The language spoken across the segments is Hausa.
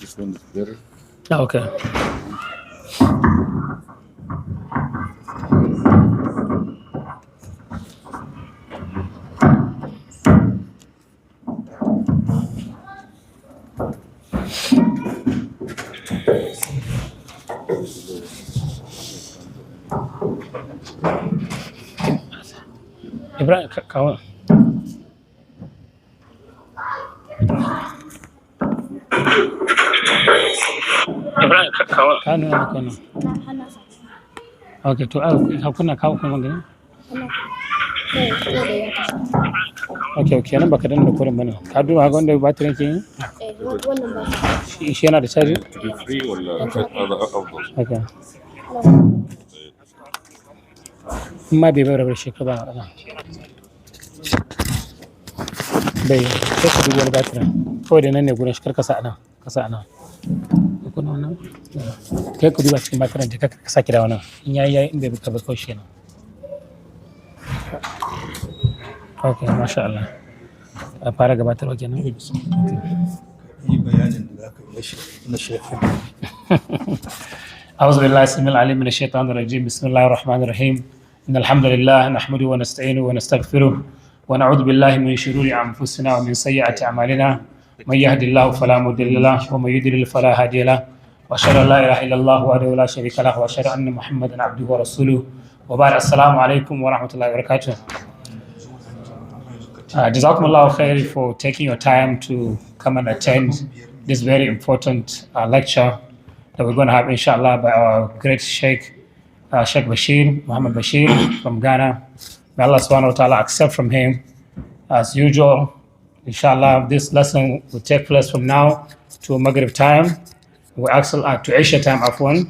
This one is better. Okay. Ibrahim, kawan. Ibrahim, kawan. Kan nuna maka wannan. Okay, to hakuna kawo kuma magana. Okay, nan baka danna recording bane. Ka duba ga wanda batirin ke yi? Wannan ba. Shi yana da charge? To be free ولا أفضل؟ Okay. ما بيبرر بالشيء كذا. bai sai ka dubi wani batirin kawai da nan ne gurin shi kar ka sa nan ko nan kai ka duba cikin batirin da ka saki da wannan in yayi in bai ka ba kawai shi nan okay masha Allah a fara gabatarwa kenan yi bayanin da zaka yi na shehu أعوذ بالله السميع العليم من الشيطان الرجيم بسم الله الرحمن الرحيم إن الحمد لله نحمده ونستعينه ونستغفره ونعوذ بالله من شرور أنفسنا ومن سيئات أعمالنا من يهد الله فلا مضل له ومن يضلل فلا هادي له وأشهد أن لا إله إلا الله وحده لا شريك له وأشهد أن محمدا عبده ورسوله وبعد السلام عليكم ورحمة الله وبركاته. جزاكم الله خير for taking your time to come and attend this very important lecture that we're going to have inshallah by our great Sheikh Bashiru Nyandu from Ghana. May Allah subhanahu wa ta'ala accept from him. As usual, inshallah, this lesson will take place from now to Maghrib time. We ask to Isha time, afwan.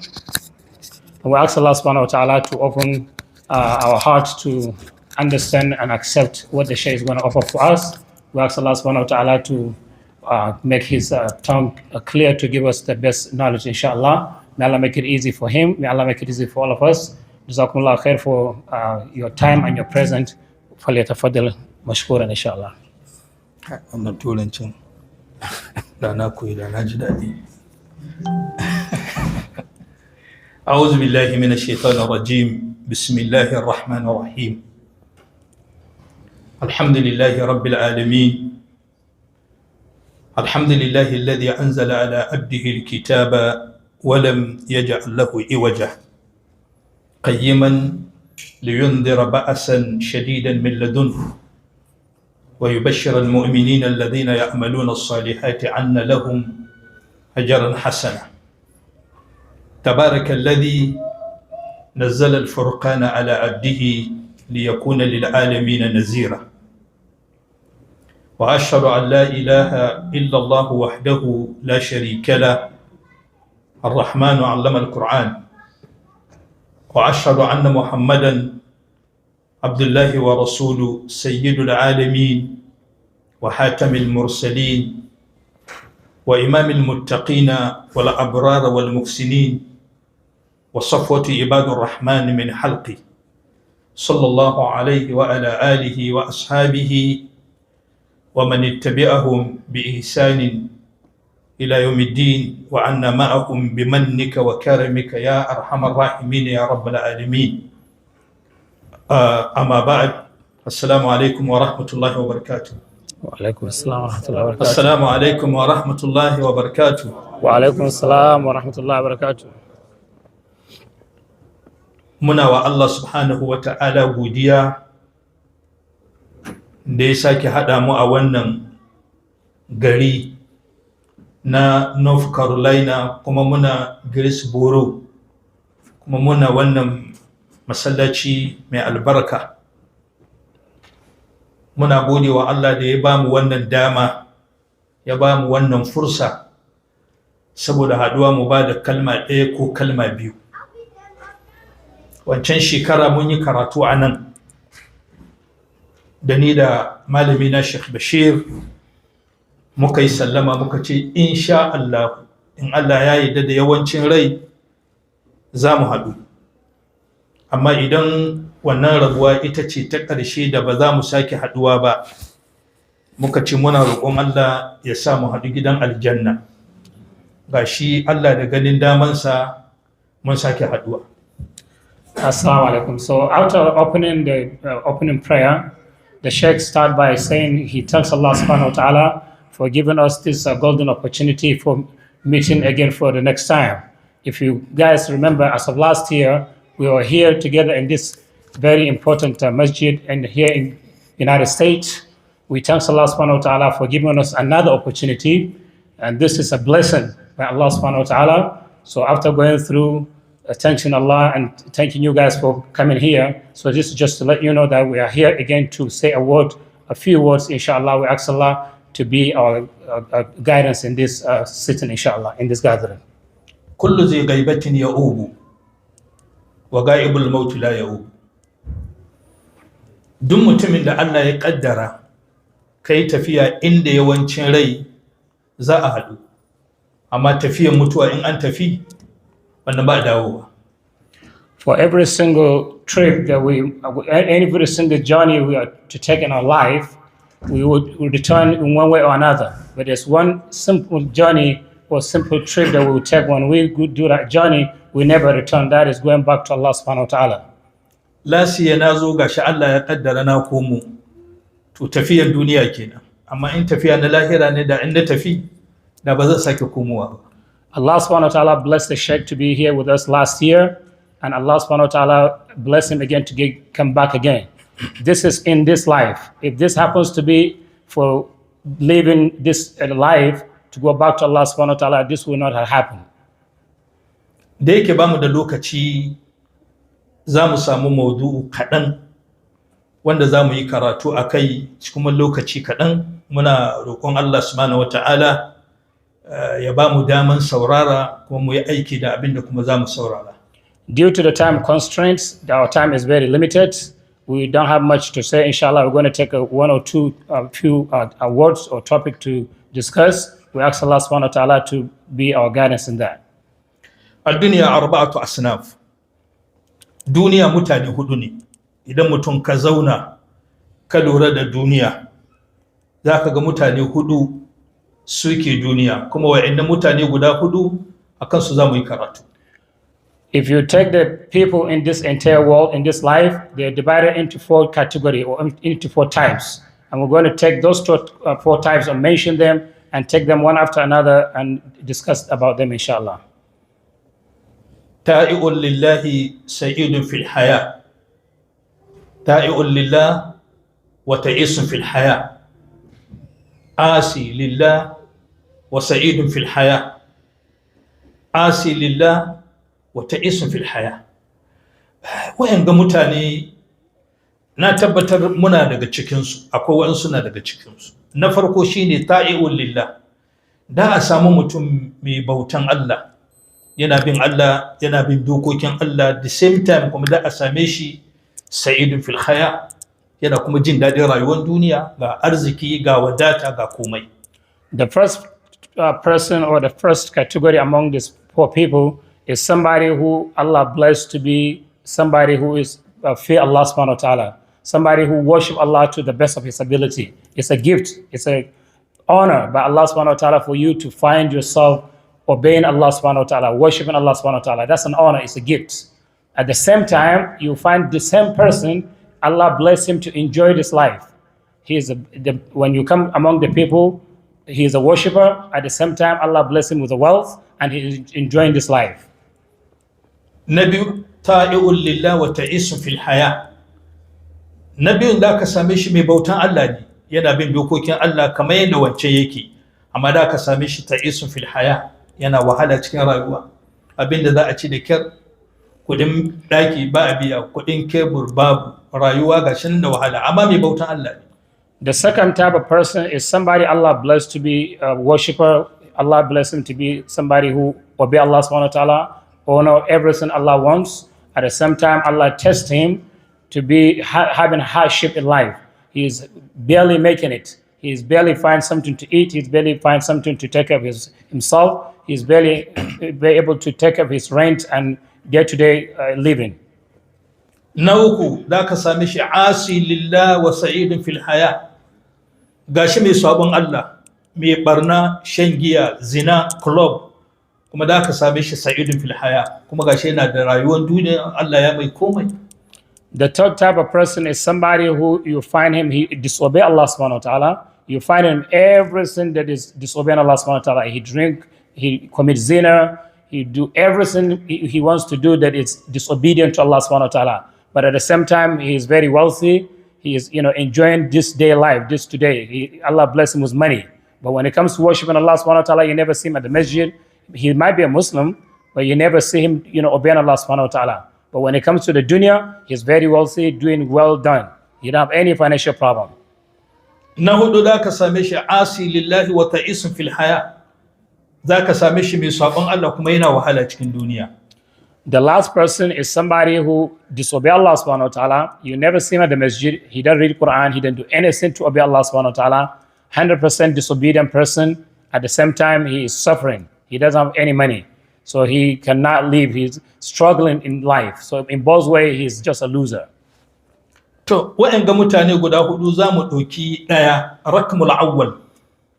We ask Allah subhanahu wa ta'ala to open our hearts to understand and accept what the Shaykh is going to offer for us. We ask Allah subhanahu wa ta'ala to make his tongue clear to give us the best knowledge, inshallah. May Allah make it easy for him. May Allah make it easy for all of us. Jazakumullah khair for your time and your presence. Falyatafaddal mashkuran inshallah. Wannan turancin da na koyi da na ji daɗi. أعوذ بالله من الشيطان الرجيم بسم الله الرحمن الرحيم الحمد لله رب العالمين الحمد لله الذي أنزل على عبده الكتاب ولم يجعل له عوجا قيما لينذر بأسا شديدا من لدنه ويبشر المؤمنين الذين يعملون الصالحات أن لهم أجرا حسنا تبارك الذي نزل الفرقان على عبده ليكون للعالمين نذيرا وأشهد أن لا إله إلا الله وحده لا شريك له الرحمن علم القرآن وأشهد أن محمدًا عبد الله ورسوله سيد العالمين وحاتم المرسلين وإمام المتقين والأبرار والمحسنين وصفوة عباد الرحمن من حلقه صلى الله عليه وعلى آله وأصحابه ومن اتبعهم بإحسان إلى يوم الدين وعنا معهم بمنك وكرمك يا أرحم الراحمين يا رب العالمين أما بعد السلام عليكم ورحمة الله وبركاته. وعليكم السلام ورحمة الله وبركاته. السلام عليكم ورحمة الله وبركاته. وعليكم السلام ورحمة الله وبركاته. muna wa Allah subhanahu wa ta'ala godiya da ya sake haɗa mu a wannan gari na North Carolina kuma muna Greensboro kuma muna wannan masallaci mai albarka. Muna gode wa Allah da ya ba mu wannan dama, ya ba mu wannan fursa saboda haɗuwa mu ba da kalma ɗaya ko kalma biyu. Wancan shekara mun yi karatu a nan da ni da malami na Sheikh Bashir muka yi sallama muka ce insha Allah in Allah ya yarda da yawancin rai za mu haɗu, amma idan wannan rabuwa ita ce ta ƙarshe da ba za mu sake haɗuwa ba muka ce muna roƙon Allah ya sa mu haɗu gidan aljanna. ga shi Allah da ganin damansa mun sake haduwa. Assalamu alaikum. So after opening the opening prayer, the Sheikh started by saying he thanks Allah subhanahu wa ta'ala for giving us this golden opportunity for meeting again for the next time. If you guys remember, as of last year, we were here together in this very important masjid and here in United States. We thank Allah subhanahu wa ta'ala for giving us another opportunity. And this is a blessing by Allah subhanahu wa ta'ala. So after going through thanking Allah and thanking you guys for coming here, so this is just to let you know that we are here again to say a few words, inshallah. We ask Allah to be our guidance in this sitting, inshallah, in this gathering. Kullu zai gaibatin ya'ubu wa ga'ibul maut la ya'ubu. Duk mutumin da Allah ya kaddara kai tafiya inda yawancin rai za a haɗu, amma tafiyar mutuwa in an tafi wannan ba dawowa. For every single trip that every single journey we are to take in our life, we would return in one way or another. But there's one simple journey or simple trip that we will take. When we do that journey, we never return. That is going back to Allah subhanahu wa ta'ala. Lasiya na zo ga shi Allah ya kaddara na komo, to tafiyar duniya kenan. Amma in tafiya na lahira ne da inda tafi da ba zan sake komowa ba. Allah subhanahu wa ta'ala blessed the Sheikh to be here with us last year, and Allah subhanahu wa ta'ala blessed him again to come back again. This is in this life. If this happens to be for living this life to go back to Allah subhanahu wa ta'ala, this will not have happened. Da yake ba mu da lokaci, za mu samu maudu'u kaɗan wanda za mu yi karatu a kai cikin lokaci kaɗan. Muna roƙon Allah subhanahu wa ta'ala ya ba mu daman saurara kuma mu yi aiki da abin da kuma za mu saurara. Due to the time constraints, our time is very limited. We don't have much to say. Inshallah, we're going to take one or two few words or topic to discuss. We ask Allah subhanahu wa ta'ala to be our guidance in that. Ad-dunya arba'atu asnaf. Duniya mutane hudu ne. Idan mutum ka zauna ka lura da duniya, za ka ga mutane hudu suke duniya, kuma wa'annan mutane guda hudu akan su za mu yi karatu. If you take the people in this entire world, in this life, they're divided into four categories or into four types. And we're going to take those four types and mention them and take them one after another and discuss about them, inshallah. Ta'i'un lillahi sa'idun fil haya. Ta'i'un lillah wa ta'isun fil haya. Asi lillah wa sa'idun fil haya. Asi lillah wata isun fil haya. Wa'anga mutane na tabbatar muna daga cikinsu, akwai waɗansu na daga cikinsu. Na farko shine ta'i'un lillah. Da a samu mutum mai bautan Allah, yana bin Allah, yana bin dokokin Allah, the same time kuma da a same shi sa'idun fil haya, yana kuma jin daɗin rayuwar duniya, ga arziki, ga wadata, ga komai. The first person or the first category among these poor people is somebody who Allah blessed to be somebody who is fear Allah subhanahu wa ta'ala, somebody who worship Allah to the best of his ability. It's a gift, it's an honor by Allah subhanahu wa ta'ala for you to find yourself obeying Allah subhanahu wa ta'ala, worshiping Allah subhanahu wa ta'ala. That's an honor, it's a gift. At the same time, you find the same person, Allah bless him to enjoy this life. When you come among the people, he is a worshiper. At the same time, Allah bless him with the wealth and he is enjoying this life. Nabi ta'i'un lillah wa ta'isun fil haya. Nabiyun da ka same shi mai bautan Allah ne, yana bin dokokin Allah kamar yadda wancan yake, amma da ka same shi ta'isun fil haya, yana wahala cikin rayuwa. Abinda za a ci da kyar, kudin daki ba a biya, kudin kebur babu, rayuwa ga shi da wahala, amma mai bautan Allah ne. The second type of person is somebody Allah blessed to be a worshipper. Allah bless him to be somebody who obey Allah subhanahu wa ta'ala, honor everything Allah wants. At the same time, Allah tests him to be having hardship in life. He is barely making it. He is barely find something to eat. He's barely find something to take care of himself. He's barely able to take care of his rent and day-to-day living. Na uku da ka same shi asi lillah wa sa'idun fil haya. Gashi mai sabon Allah, mai barna, shan giya, zina, club, kuma da ka same shi sa'idun fil haya, kuma gashi yana da rayuwar duniya Allah ya mai komai. The third type of person is somebody who you find him, he disobey Allah subhanahu wa ta'ala. You find him everything that is disobeying Allah subhanahu wa ta'ala. He drink, he commits zina, he do everything he wants to do that is disobedient to Allah subhanahu wa ta'ala. But at the same time, he is very wealthy. He is, enjoying this day life, this today. Allah bless him with money. But when it comes to worshiping Allah subhanahu wa ta'ala, you never see him at the masjid. He might be a Muslim, but you never see him, obeying Allah subhanahu wa ta'ala. But when it comes to the dunya, he's very wealthy, doing well done. You don't have any financial problem. Na hudu da ka same shi asi lillahi wa ta'isun fil haya. Za ka same shi mai sabon Allah kuma yana wahala cikin duniya. The last person is somebody who disobey Allah subhanahu wa ta'ala. You never see him at the masjid. He doesn't read Quran. He doesn't do anything to obey Allah subhanahu wa ta'ala. 100% disobedient person. At the same time, he is suffering. He doesn't have any money. So he cannot live. He's struggling in life. So in both ways, he's just a loser. To, waɗanga mutane guda hudu za mu ɗauki ɗaya, rakmul awwal,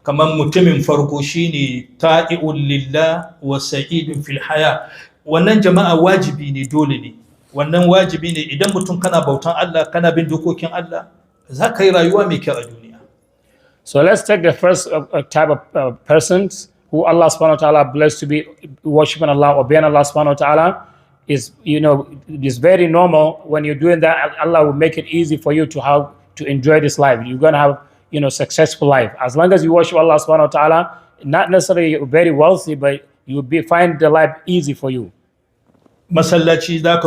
kamar mutumin farko shine ta'i'un lillah wa sa'idun fil haya. Wannan jama'a wajibi ne, dole ne. Wannan wajibi ne idan mutum kana bautan Allah, kana bin dokokin Allah, za ka yi rayuwa mai kyau a duniya. So let's take the first type of persons who Allah subhanahu wa ta'ala blessed to be worshiping Allah, obeying Allah subhanahu wa ta'ala. Is, it's very normal. When you're doing that, Allah will make it easy for you to enjoy this life. You're going to have, successful life. As long as you worship Allah subhanahu wa ta'ala, not necessarily very wealthy, but you will find the life easy for you. Masallaci za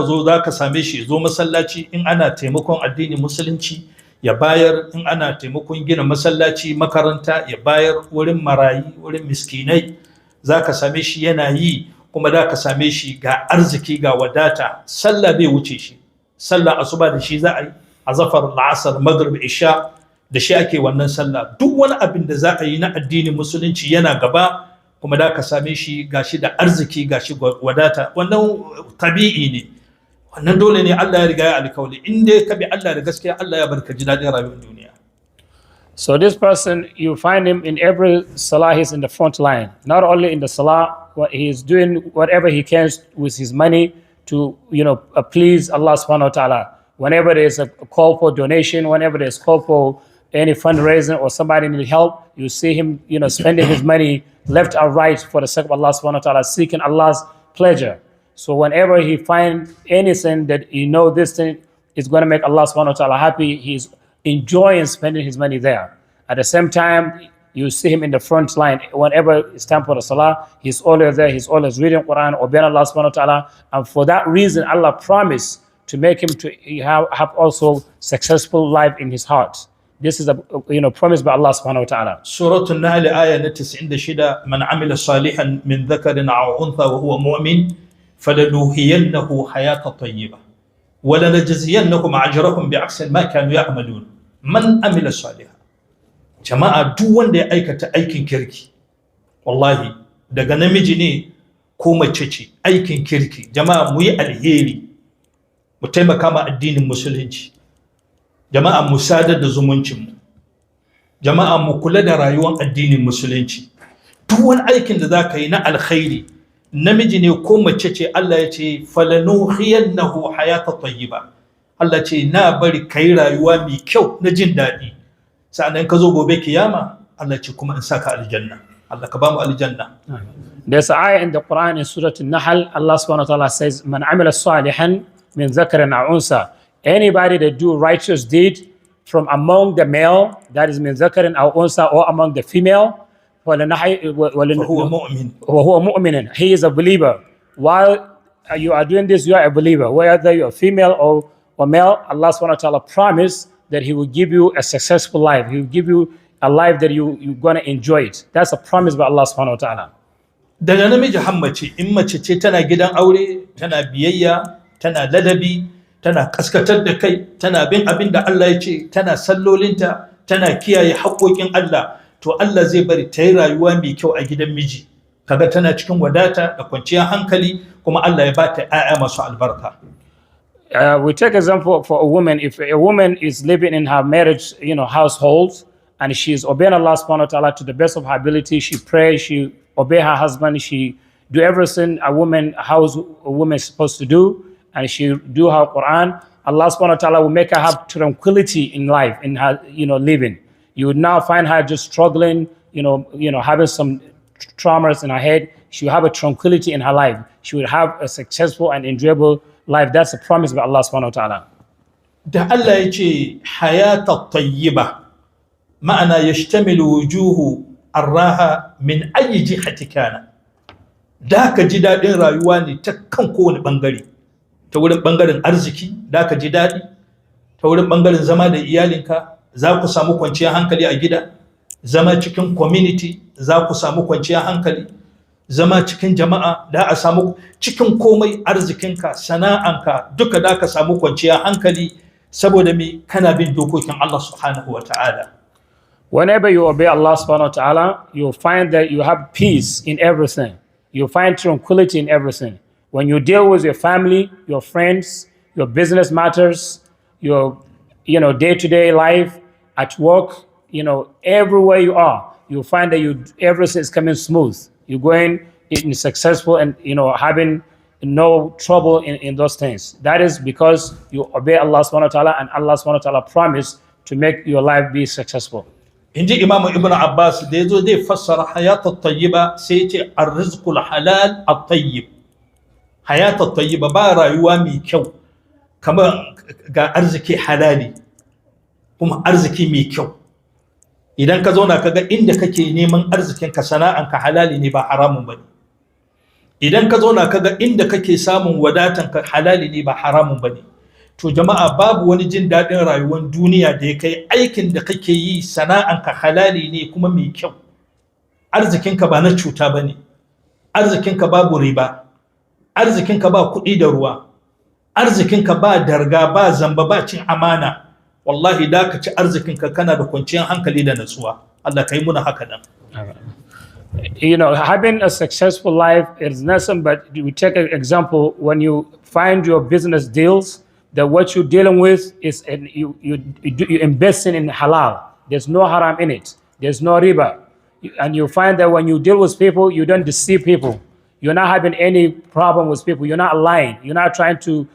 ka same shi, zo masallaci in ana taimakon addinin musulunci ya bayar, in ana taimakon gina masallaci, makaranta ya bayar, wurin marayi, wurin miskinai, za ka same shi yana yi. Kuma da ka same shi ga arziki ga wadata, sallah bai wuce shi, sallah asuba da shi za a yi, azafar al'asar maghrib isha da shi ake wannan sallah. Duk wani abin da za a yi na addinin musulunci yana gaba, kuma da ka same shi gashi da arziki gashi wadata. Wannan tabi'i ne, wannan dole ne. Allah ya riga ya alkawali, in dai ka bi Allah da gaskiya, Allah ya barka ji daɗin rayuwar duniya. So this person, you find him in every salah, he's in the front line. Not only in the salah, he's doing whatever he can with his money to, please Allah subhanahu wa ta'ala. Whenever there's a call for donation, whenever there's a call for any fundraising or somebody need help, you see him, spending his money left or right for the sake of Allah subhanahu wa ta'ala, seeking Allah's pleasure. So whenever he finds anything that this thing is going to make Allah subhanahu wa ta'ala happy, he's enjoying spending his money there. At the same time, you see him in the front line. Whenever it's time for the salah, he's always there. He's always reading Quran, obeying Allah subhanahu wa ta'ala. And for that reason, Allah promised to make him to have also successful life in his heart. This is a promise by Allah subhanahu wa ta'ala. Surah An-Nahl ayah 96, man amila salihan min dhakarin aw untha wa huwa mu'min falanuhiyannahu hayatan tayyibah wa lanajziyannahum ajrahum bi'ahsani ma kanu ya'malun. Man amila salihan, jama'a duk wanda ya aikata aikin kirki, wallahi daga namiji ne ko mace ce, aikin kirki, jama'a mu yi alheri, mu taimaka ma addinin musulunci, jama'a mu sadar da zumuncin mu, jama'a mu kula da rayuwar addinin musulunci. Duk wani aikin da zaka yi na alkhairi, namiji ne ko mace ce, Allah ya ce falanuhiyannahu hayatan tayyiba. Allah ce na bari kai rayuwa mai kyau na jin daɗi. Sa'annan ka zo gobe kiyama, Allah ce kuma in saka aljanna. Allah ka ba mu aljanna. There's an ayah in the Quran in Surah An-Nahl. Allah subhanahu wa ta'ala says, man amila salihan min dhakarin aw unsa. Anybody that do righteous deed from among the male, that is min dhakarin aw unsa, or among the female, فهو مؤمن. وهو مؤمن. He is a believer. While you are doing this, you are a believer. Whether you are female or male, Allah subhanahu wa ta'ala promised that He will give you a successful life. He will give you a life that you're going to enjoy it. That's a promise by Allah subhanahu wa ta'ala. Daga namiji hammace, in mace ce tana gidan aure, tana biyayya, tana ladabi, tana kaskatar da kai, tana bin abin da Allah ya ce, tana sallolinta, tana kiyaye haƙoƙin Allah, to Allah zai bari ta yi rayuwa mai kyau a gidan miji. Kaga tana cikin wadata da kwanciyar hankali, kuma Allah ya ba ta ƴaƴa masu albarka. We take example for a woman. If a woman is living in her marriage, household, and she is obeying Allah subhanahu wa ta'ala to the best of her ability, she prays, she obey her husband, she do everything a woman is supposed to do, and she do her Quran, Allah subhanahu wa ta'ala will make her have tranquility in life, in her, living. You would now find her just struggling, having some traumas in her head. She will have a tranquility in her life. She will have a successful and enjoyable life. That's a promise by Allah subhanahu wa ta'ala. Da Allah ya ce hayata tayyiba ma'ana yashtamilu wujuhu arraha min ayi jihati kana. Da ka ji daɗin rayuwa ne ta kan kowane ɓangare. Ta wurin ɓangaren arziki da ka ji daɗi, ta wurin ɓangaren zama da iyalinka za ku samu kwanciyar hankali a gida, zama cikin community za ku samu kwanciyar hankali, zama cikin jama'a da a samu cikin komai arzikinka, sana'anka duka da ka samu kwanciyar hankali saboda me kana bin dokokin Allah subhanahu wa ta'ala. Whenever you obey Allah subhanahu wa ta'ala, you'll find that you have peace in everything. You'll find tranquility in everything. When you deal with your family, your friends, your business matters, your day-to-day life, at work, everywhere you are, you'll find that everything is coming smooth. You're going in successful and having no trouble in those things. That is because you obey Allah subhanahu wa ta'ala, and Allah subhanahu wa ta'ala promised to make your life be successful. Inji Imam Ibn Abbas da yazo zai fassara hayatat tayyiba sai ya ce arrizqul halal at-tayyib. Hayatat tayyiba ba rayuwa mai kyau kamar ga arziki halali kuma arziki mai kyau. Idan ka zauna kaga inda kake neman arzikin ka sana'anka halali ne ba haramun bane. Idan ka zauna kaga inda kake samun wadatan ka halali ne ba haramun bane. To jama'a babu wani jin daɗin rayuwar duniya da ya kai aikin da kake yi sana'anka halali ne kuma mai kyau. Arzikinka ba na cuta bane. Arzikinka babu riba. Arzikinka ba kuɗi da ruwa. Arzikinka ba darga, ba zamba, ba cin amana. Wallahi da ka ci arzikinka kana da kwanciyar hankali da natsuwa. Allah kai muna haka nan. Having a successful life is nothing but, we take an example, when you find your business deals, that what you're dealing with is you investing in halal. There's no haram in it. There's no riba. And you find that when you deal with people, you don't deceive people. You're not having any problem with people. You're not lying. You're not trying to,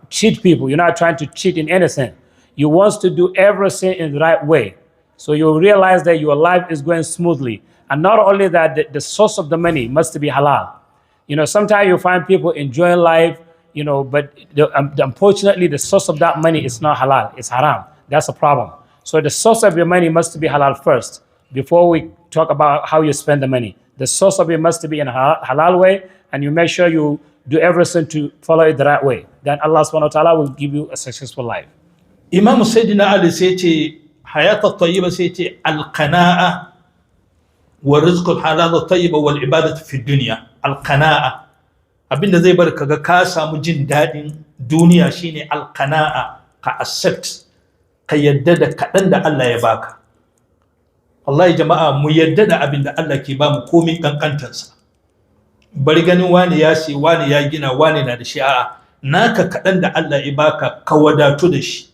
cheat people. You're not trying to cheat in anything. You want to do everything in the right way. So you realize that your life is going smoothly. And not only that, the source of the money must be halal. Sometimes you find people enjoying life, but unfortunately, the source of that money is not halal. It's haram. That's a problem. So the source of your money must be halal first, before we talk about how you spend the money. The source of it must be in a halal way, and you make sure you do everything to follow it the right way. Then Allah subhanahu wa ta'ala will give you a successful life. Imam Sayyidina Ali sai ce hayatat tayyiba sai ce al-qana'a wa rizqul halal tayyiba wal ibadatu fi dunya. Al-qana'a abinda zai bar kaga ka samu jin dadin duniya shine al-qana'a, ka accept, ka yadda da kadan da Allah ya baka. Wallahi jama'a mu yadda da abinda Allah ke bamu komai kankantansa. Bari ganin wani ya ce, wani ya gina, wani na da shi, a'a naka kadan da Allah ya baka ka wadatu da shi.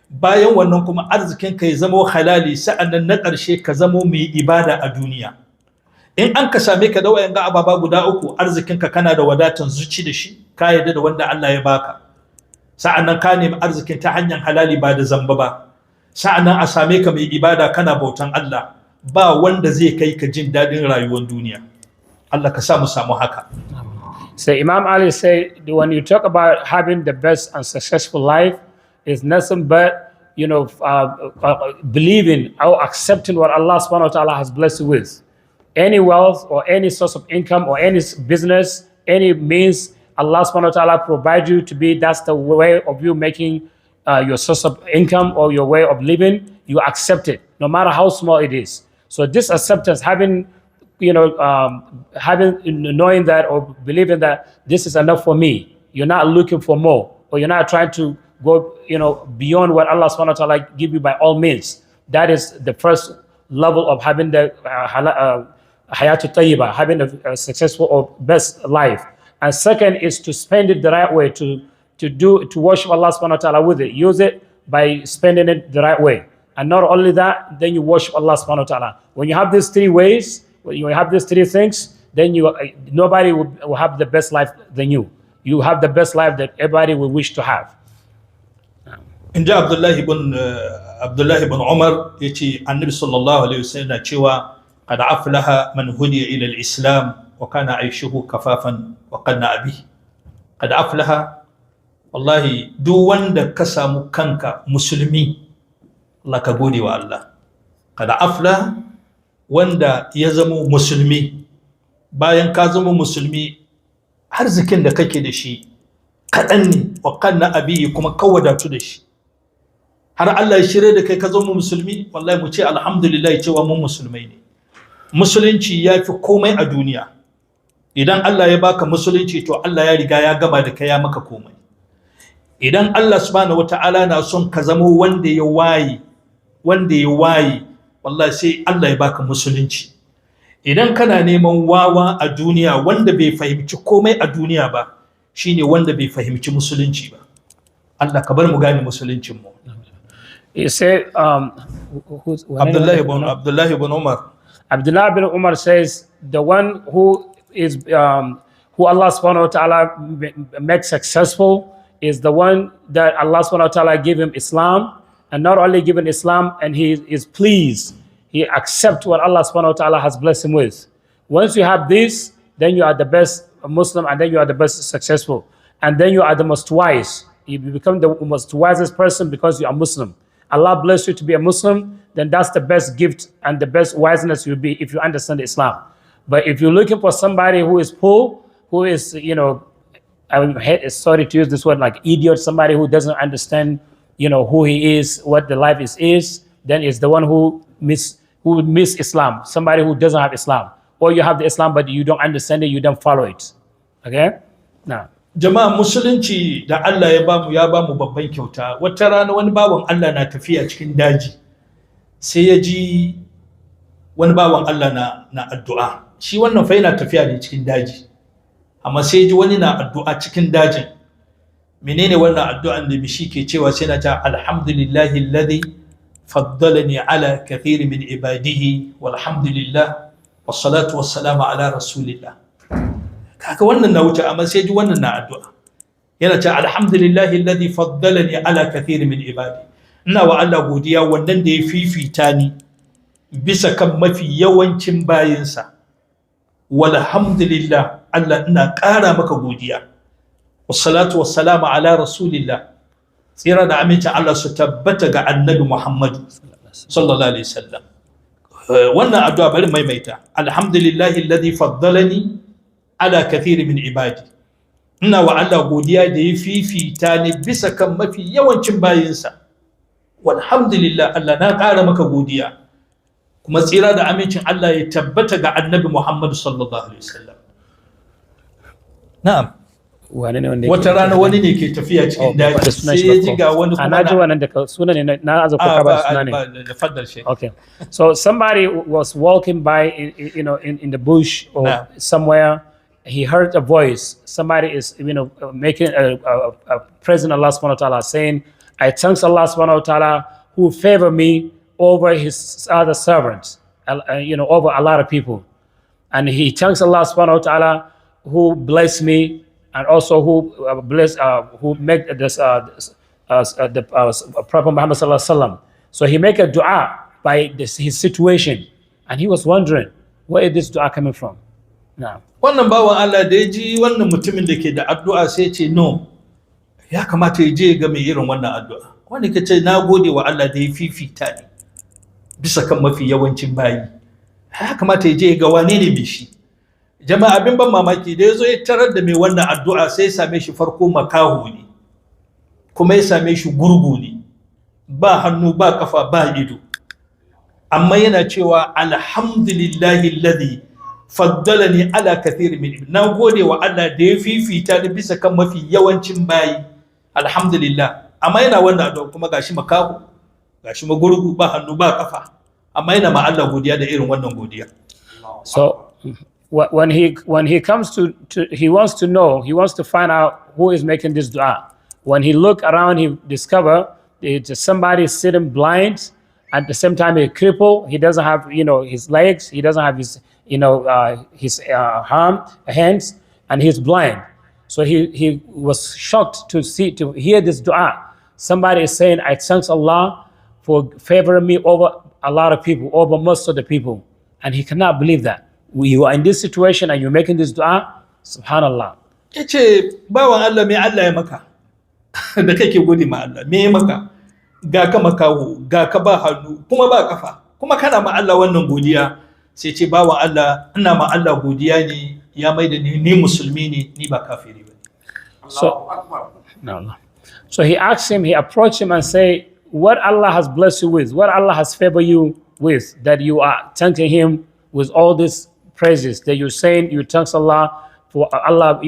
Bayan wannan kuma arzikin ka ya zama halali, sa'annan na ƙarshe ka zama mai ibada a duniya. In an ka same ka da wayanga ababa guda uku, arzikin ka kana da wadatan zuci da shi, ka yarda da wanda Allah ya baka. Sa'annan ka nemi arzikin ta hanyar halali ba da zamba ba. Sa'annan a same ka mai ibada kana bautan Allah, ba wanda zai kai ka jin dadin rayuwar duniya. Allah ka sa mu samu haka. So Imam Ali said, when you talk about having the best and successful life, it's nothing but believing or accepting what Allah subhanahu wa ta'ala has blessed you with. Any wealth or any source of income or any business, any means Allah subhanahu wa ta'ala provide you to be, that's the way of you making your source of income or your way of living, you accept it, no matter how small it is. So this acceptance, having knowing that or believing that this is enough for me, you're not looking for more, or you're not trying to go beyond what Allah subhanahu wa ta'ala give you by all means. That is the first level of having the hayatul tayyiba, having a successful or best life. And second is to spend it the right way, to worship Allah subhanahu wa ta'ala with it. Use it by spending it the right way. And not only that, then you worship Allah subhanahu wa ta'ala. When you have these three ways, when you have these three things, then nobody will have the best life than you. You have the best life that everybody will wish to have. In ji Abdullahi ibn Umar ya ce annabi sallallahu alaihi wasallam na cewa qad aflaha man hudiya ila al-islam wa kana aishuhu kafafan wa qanna abi. Qad aflaha, wallahi duk wanda ka samu kanka musulmi, Allah ka gode wa Allah. Qad aflaha, wanda ya zama musulmi, bayan ka zama musulmi arzikin da kake da shi kaɗan ne, wa qanna abi, kuma ka wadatu da shi. Har Allah ya shirye da kai ka zama musulmi, wallahi mu ce alhamdulillah cewa mun musulmai ne. Musulunci ya fi komai a duniya. Idan Allah ya baka musulunci, to Allah ya riga ya gama da kai, ya maka komai. Idan Allah subhanahu wata'ala na son ka zama wanda ya waye, wallahi sai Allah ya baka musulunci. Idan kana neman wawa a duniya wanda bai fahimci komai a duniya ba, shine wanda bai fahimci musulunci ba. Allah ka bar mu gane musuluncin mu. He said, Abdullah ibn Umar. Abdullah ibn Umar says, the one who who Allah subhanahu wa ta'ala makes successful is the one that Allah subhanahu wa ta'ala gave him Islam, and not only given Islam, and he is pleased, he accepts what Allah subhanahu wa ta'ala has blessed him with. Once you have this, then you are the best Muslim, and then you are the best successful, and then you are the most wise. You become the most wisest person because you are Muslim. Allah bless you to be a Muslim, then that's the best gift and the best wiseness you'll be if you understand Islam. But if you're looking for somebody who is poor, who is, I'm sorry to use this word, like idiot, somebody who doesn't understand, who he is, what the life is, then it's the one who would miss Islam, somebody who doesn't have Islam. Or you have the Islam, but you don't understand it, you don't follow it. Okay? Now. Jama'a musulunci da Allah ya bamu babban kyauta. Wata rana wani bawan Allah na tafiya cikin daji, sai ya ji wani bawan Allah na addu'a. Shi wannan fa yana tafiya ne cikin daji, amma sai ya ji wani na addu'a cikin dajin. Menene wannan addu'an da bishi ke cewa? Sai na ta alhamdulillahi alladhi faddalani ala kathiri min ibadihi walhamdulillah wassalatu wassalamu ala rasulillah. Kaka wannan na wuce, amma sai ji wannan na addu'a yana ce alhamdulillahi alladhi faddalani ala kathiri min ibadi. Ina wa Allah godiya wannan da ya fifita ni bisa kan mafi yawancin bayinsa. Walhamdulillah, Allah ina ƙara maka godiya. Wassalatu wassalamu ala rasulillah, tsira da aminci Allah su tabbata ga annabi Muhammad sallallahu alaihi wasallam. Wannan addu'a bari maimaita, alhamdulillahi alladhi faddalani ala kathiri min ibadi. Ina wa Allah godiya da ya fifita ni bisa kan mafi yawancin bayinsa. Walhamdulillah, Allah na ƙara maka godiya, kuma tsira da amincin Allah ya tabbata ga annabi Muhammad sallallahu alaihi wasallam. Na'am. Wata rana wani ne ke tafiya cikin daji, sai ya ji ga wani kuma ji wannan da suna ne na azafa ka ba suna ne. Tafaddal shi. Okay. So somebody was walking by in the bush or somewhere. He heard a voice. Somebody is, making a praising Allah subhanahu wa ta'ala, saying, I thank Allah subhanahu wa ta'ala who favor me over his other servants, over a lot of people. And he thanks Allah subhanahu wa ta'ala who bless me, and also who make this the Prophet Muhammad sallallahu alaihi wasallam. So he make a dua by his situation, and he was wondering, where is this dua coming from? Now, wannan bawan Allah da ya ji wannan mutumin da ke da addu'a sai ce no, ya kamata ya je ga mai irin wannan addu'a. Wanda ke ce na gode wa Allah da ya fifita ni bisa kan mafi yawancin bayi. Ya kamata ya je ga wane ne mai shi. Jama'a abin ban mamaki da ya zo ya tarar da mai wannan addu'a, sai ya same shi farko makaho ne, kuma ya same shi gurgu ne, ba hannu ba kafa ba ido, amma yana cewa alhamdulillahi alladhi faddalani ala kathir min ibadi. Na gode wa Allah da ya fifita ni bisa kan mafi yawancin bayi, alhamdulillah. Amma yana wannan addu'a kuma gashi makaho, gashi magurgu, ba hannu ba kafa, amma yana ma Allah godiya da irin wannan godiya. So when he comes to he wants to find out who is making this dua. When he look around, he discover it's somebody sitting blind, At the same time, a cripple. He doesn't have, his legs. He doesn't have his, hands, and he's blind. So he was shocked to hear this dua. Somebody is saying, I thank Allah for favoring me over a lot of people, over most of the people. And he cannot believe that. You are in this situation and you're making this dua, subhanallah. Ya ce, bawan Allah mai Allah ya maka, da kake gode ma Allah, me ya maka, ga ka makaho, ga ka ba hannu, kuma ba kafa, kuma kana ma Allah wannan godiya. Sai ce, bawan Allah, ina ma Allah godiya ne, ya mai da ni musulmi ne, ni ba kafiri ba. So he asked him, he approached him and say, what Allah has blessed you with, what Allah has favored you with, that you are thanking him with all these praises, that you're saying you thank Allah for Allah,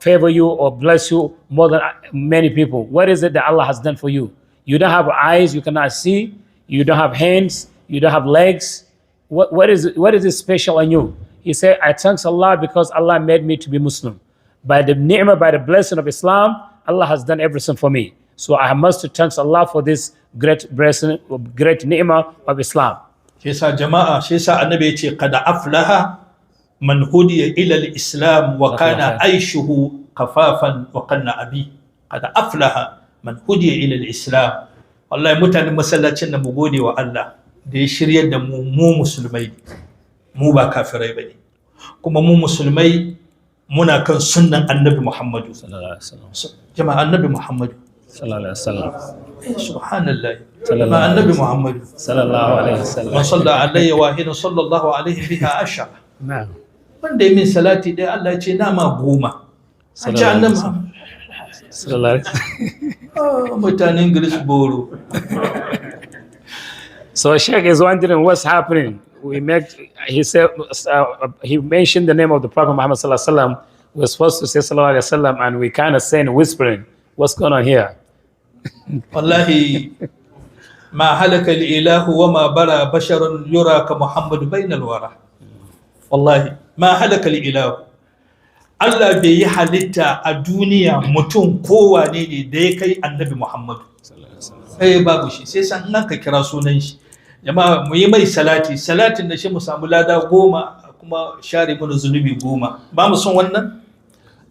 favor you or bless you more than many people. What is it that Allah has done for you? You don't have eyes, you cannot see. You don't have hands, you don't have legs. What is it special on you? He said, I thank Allah because Allah made me to be Muslim. By the ni'mah, by the blessing of Islam, Allah has done everything for me. So I must thank Allah for this great blessing, great ni'mah of Islam. Shi yasa jama'a, shi yasa annabi ya ce, qad aflaha man hudiya ila al-islam wa kana aishuhu kafafan wa qanna abi. Qad aflaha man hudiya ila al-islam. Wallahi mutanen masallacin nan mu gode wa Allah da ya shiryar da mu musulmai, mu ba kafirai bane. Kuma mu musulmai muna kan sunnan annabi Muhammadu sallallahu alaihi wasallam. Jama'a annabi Muhammadu sallallahu alaihi wasallam. Subhanallah. Jama'a annabi Muhammadu sallallahu alaihi wasallam. Man salla alayhi wahidan sallallahu alaihi biha ashara. Na'am. Wanda ya min salati dai Allah ya ce na ma 10. A ce annabi sallallahu alaihi mutanen greensboro. So Sheikh is wondering what's happening. He said, he mentioned the name of the Prophet Muhammad sallallahu alaihi wasallam. We're supposed to say sallallahu alaihi wasallam, and we kind of saying, whispering, what's going on here? Wallahi, ma halaka al-ilahu wa ma bara basharun yura ka Muhammad bayna al-wara. Wallahi, ma halaka al-ilahu. Allah bai yi halitta a duniya mutum kowane ne da ya kai annabi Muhammad. Babu shi, sai san nan ka kira sunan shi. Jama'a mu yi mai salati, salatin da shi mu samu lada 10 kuma share mana zunubi 10. Ba mu son wannan?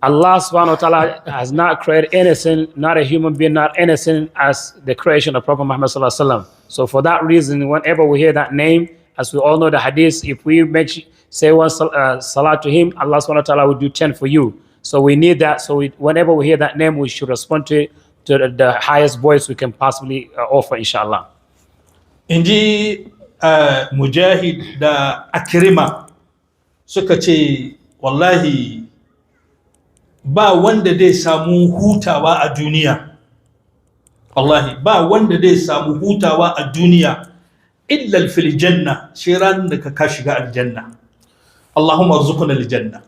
Allah subhanahu wa ta'ala has not created anything, not a human being, not anything as the creation of Prophet Muhammad sallallahu alaihi wasallam. So for that reason, whenever we hear that name, as we all know the hadith, if we say one salat to him, Allah subhanahu wa ta'ala will do 10 for you. So we need that. So whenever we hear that name, we should respond to it to the highest voice we can possibly offer, inshallah. Inji Mujahid da Akrima suka ce wallahi ba wanda zai samu hutawa a duniya. Wallahi ba wanda zai samu hutawa a duniya illa fil janna, shi ran da ka shiga aljanna. Allahumma arzuqna aljanna.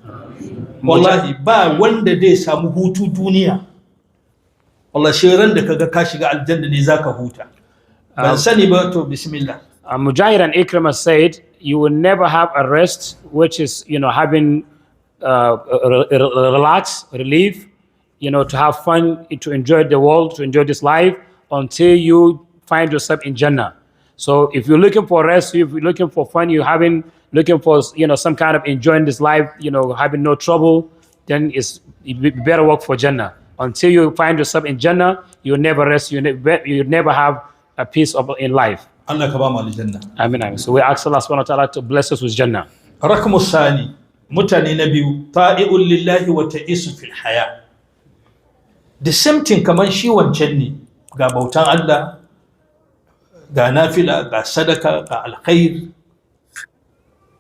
Wallahi ba wanda zai samu hutu duniya. Wallahi shi ran da kaga ka shiga aljanna ne zaka huta. Ban sani ba to bismillah. Mujahid and Ikrimah said, you will never have a rest, which is, having relax, relief, to have fun, to enjoy the world, to enjoy this life, until you find yourself in Jannah. So if you're looking for rest, if you're looking for fun, looking for, some kind of enjoying this life, having no trouble, then you better work for Jannah. Until you find yourself in Jannah, you'll never rest, you never have a peace in life. Allah ka ba mu aljanna. Amin. So we ask Allah subhanahu wa ta'ala to bless us with Jannah. Rakmu sani, mutane na biyu, ta'i'un lillahi wa ta'isu fil haya. The same thing kaman shi wancan ne, ga bautan Allah, ga nafila, ga sadaka, ga alkhair.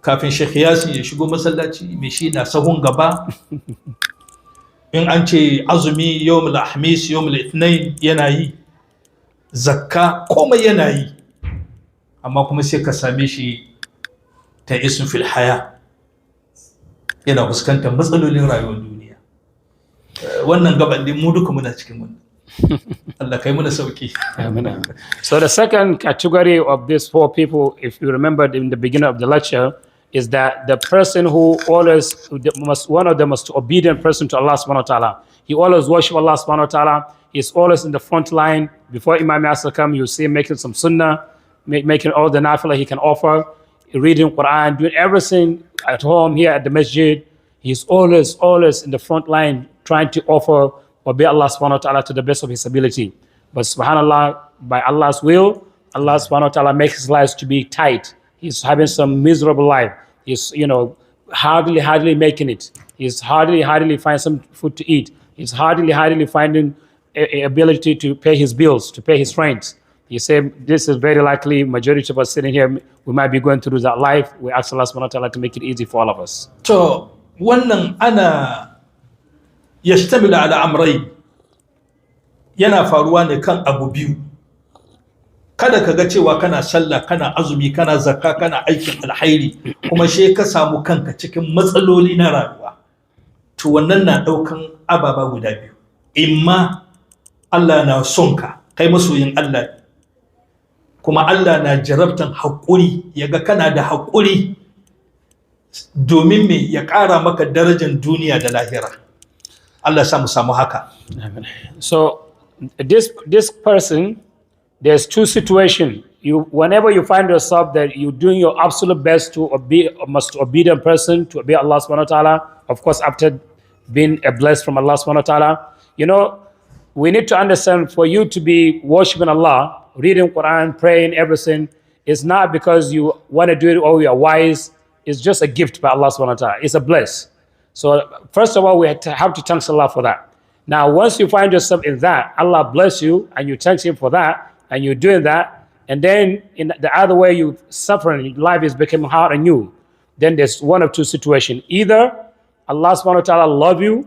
Kafin Sheikh Yasin ya shigo masallaci, mai shi na sahun gaba. In an ce azumi yawmul ahmis, yawmul ithnain yana yi. Zakka komai yana yi. Amma kuma sai ka same shi ta isu fil haya, yana fuskantar matsalolin rayuwar duniya. Wannan gaban din mu duka muna cikin wannan. Allah kai muna sauki. Amen. So the second category of these 4 people, if you remember in the beginning of the lecture, is that the person who one of the most obedient person to Allah subhanahu wa ta'ala. He always worship Allah subhanahu wa ta'ala. He's always in the front line. Before Imam Yasir come, you see him making some sunnah. making all the nafilah he can offer, reading Quran, doing everything at home here at the masjid. He's always in the front line trying to offer obey Allah subhanahu wa ta'ala to the best of his ability. But subhanAllah, by Allah's will, Allah subhanahu wa ta'ala makes his life to be tight. He's having some miserable life. He's, hardly making it. He's hardly finding some food to eat. He's hardly finding a ability to pay his bills, to pay his rent. He said, this is very likely, majority of us sitting here, we might be going through that life. We ask Allah subhanahu wa ta'ala to make it easy for all of us. To wannan ana yashtamilu ala amrai yana faruwa ne kan abu biyu. Kada ka ga cewa kana sallah, kana azumi, kana zakka, kana aikin alhairi, kuma she ka samu kanka cikin matsaloli na rayuwa. To wannan na daukan ababa guda biyu. Imma Allah na son ka, kai masoyin Allah. Kuma Allah na jarabtan haƙuri, yaga kana da haƙuri domin me ya ƙara maka darajar duniya da lahira. Allah ya samu haka. So this person, there's two situations. Whenever you find yourself that you're doing your absolute best to be a most obedient person, to obey Allah subhanahu wa ta'ala, of course, after being a blessed from Allah subhanahu wa ta'ala, we need to understand, for you to be worshiping Allah, reading Quran, praying, everything, is not because you want to do it or you are wise. It's just a gift by Allah subhanahu wa ta'ala. It's a bless. So first of all, we have to thank Allah for that. Now, once you find yourself in that, Allah bless you and you thank Him for that, and you're doing that, and then in the other way you're suffering, life is becoming hard on you, then there's one of two situations. Either Allah subhanahu wa ta'ala love you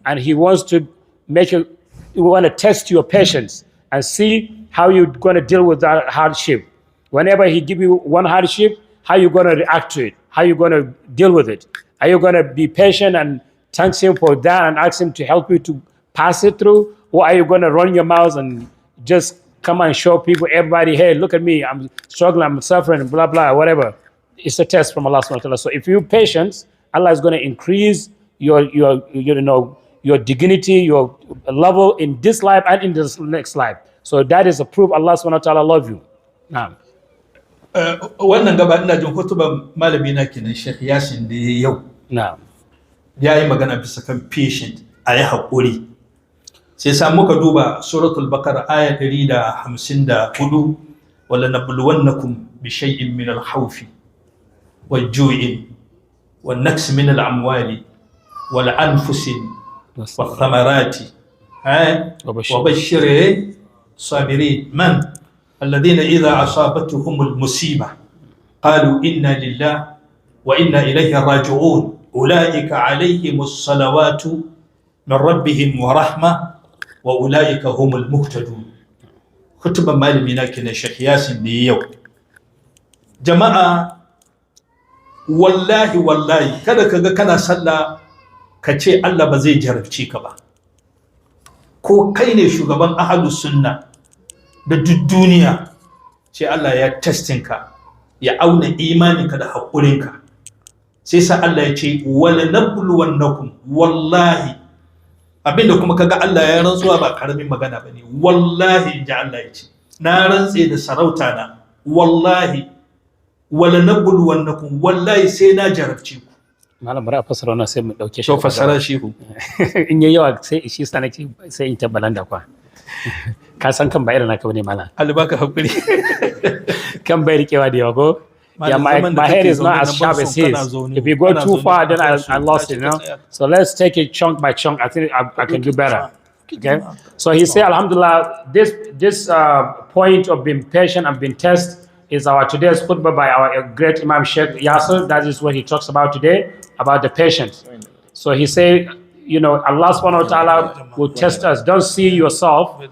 and He wants to He want to test your patience and see how you're going to deal with that hardship. Whenever He give you one hardship, how you going to react to it? How you going to deal with it? Are you going to be patient and thank Him for that and ask Him to help you to pass it through? Or are you going to run your mouth and just come and show people, everybody, hey, look at me, I'm struggling, I'm suffering, blah, blah, whatever. It's a test from Allah subhanahu wa ta'ala. So if you're patient, Allah is going to increase your dignity, your level in this life and in this next life. So that is a proof Allah subhanahu wa ta'ala love you. Now. Wannan gaba ina jin hutuban malami na kenan Sheikh Yasin da yau. Na'am. Ya yi magana bisa kan patient, a yi haƙuri. Sai sa muka duba suratul Baqara aya 154, wala nabluwannakum bi shay'in min al-khawfi wal-ju'i wan-naqsi min al-amwali wal-anfusi wath-thamarati wa bashshir sabirin man alladhina idha asabatuhum al-musiba qalu inna lillahi wa inna ilayhi raji'un ulaika alayhim as-salawatu min rabbihim wa rahmah wa ulaika humul muhtadun. Kutuban malami na kenan Sheikh Yasin da yau. Jama'a, wallahi kada kaga kana sallah ka ce Allah ba zai jarabce ka ba. Ko kai ne shugaban ahlus sunna da duk duniya, ce Allah ya testing ka, ya auna imaninka da haƙurinka. Sai sa Allah ya ce wala nabluwannakum, wallahi abinda kuma kaga Allah ya rantsuwa ba karamin magana bane. Wallahi inji Allah ya ce, na rantse da sarauta na, wallahi wala nabluwannakum, wallahi sai na jarabce ku. Malam bari a fasara wannan sai mu dauke shi. To fasara shi ku. In yayi yawa sai shi sa nake sai in tabbalanda kwa. Ka san kan ba irin naka bane malam. Albaka hakuri. Kan bai rikewa da yawa ko? Yeah, my head is not as sharp as his. If you go too far, then I lost it, So let's take it chunk by chunk. I think I can do better. Okay? So he said, Alhamdulillah, this point of being patient and being tested is our today's khutbah by our great Imam Sheikh Yasir. That is what he talks about today, about the patience. So he said, Allah subhanahu wa ta'ala will test us. Don't see yourself,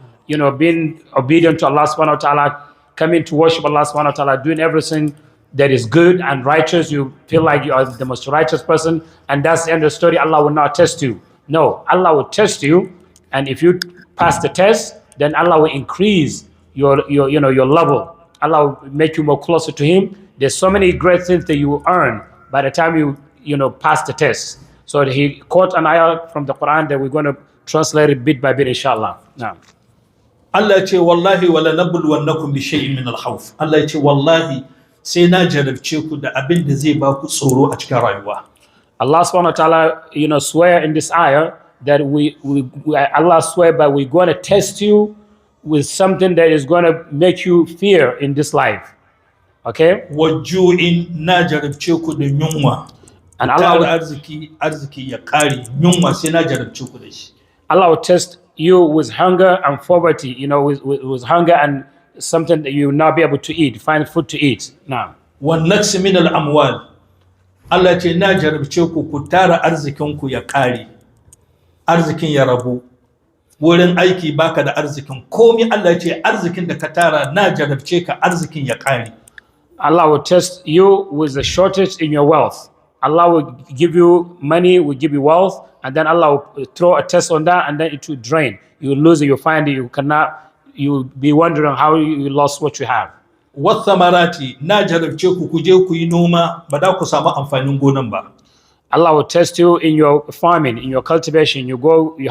being obedient to Allah subhanahu wa ta'ala, coming to worship Allah subhanahu wa ta'ala, doing everything that is good and righteous. You feel like you are the most righteous person, and that's the end of the story. Allah will not test you. No, Allah will test you, and if you pass the test, then Allah will increase your level. Allah will make you more closer to Him. There's so many great things that you will earn by the time you pass the test. So he quote an ayah from the Quran that we're going to translate it bit by bit, inshallah. Now. Allah ya ce wallahi wala nabluwannakum bi shay'in min al-khawf. Allah ya ce wallahi sai na jarabce ku da abin da zai ba ku tsoro a cikin rayuwa. Allah subhanahu wa ta'ala, swear in this ayah that Allah swear by we're going to test you with something that is going to make you fear in this life. Okay? Waju'in na jarabce ku da yunwa. And Allah da arziki ya kare yunwa sai na jarabce ku da shi. Allah will test you with hunger and poverty, with hunger and something that you will not be able to eat, find food to eat. Now. Wannaks min al-amwal. Allah ce na jarabce ku tara arzikinku ya kare. Arzikin ya rabu. Wurin aiki baka da arzikin komai Allah ce arzikin da ka tara na jarabce ka arzikin ya kare. Allah will test you with a shortage in your wealth. Allah will give you money, will give you wealth, and then Allah will throw a test on that, and then it will drain. You will lose it, you'll find it, you will be wondering how you lost what you have. Wathamarati na jarabce ku je ku yi noma ba da ku samu amfanin gonan ba. Allah will test you in your farming, in your cultivation. You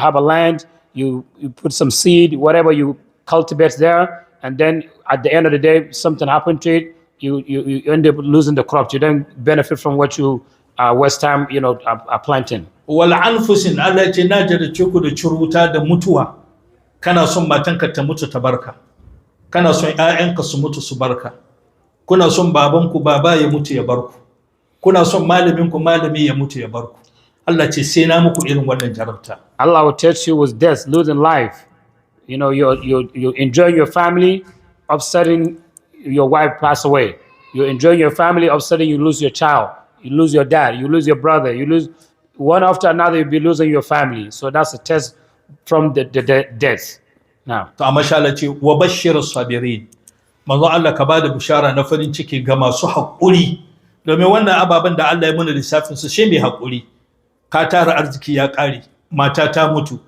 have a land, you put some seed, whatever you cultivate there, and then at the end of the day, something happened to it. You end up losing the crop. You don't benefit from what you waste time, are planting. Wal anfusin Allah ce na jarabce ku da ciruta da mutuwa. Kana son matanka ta mutu ta barka. Kana son ƴaƴanka su mutu su barka. Kuna son babanku baba ya mutu ya barku. Kuna son malaminku malami ya mutu ya barku. Allah ce sai na muku irin wannan jarabta. Allah will test you with death, losing life. You enjoying your family, of sudden your wife pass away. You enjoying your family, of sudden you lose your child. You lose your dad, you lose your brother, you lose one after another, you'll be losing your family. So that's a test from the death. Now. To amma Allah ce wa bashirus sabirin. Manzo Allah ka bada bishara na farin ciki ga masu haƙuri. Domin wannan ababen da Allah ya muna lissafin su shi mai haƙuri. Ka tara arziki ya ƙare, mata ta mutu,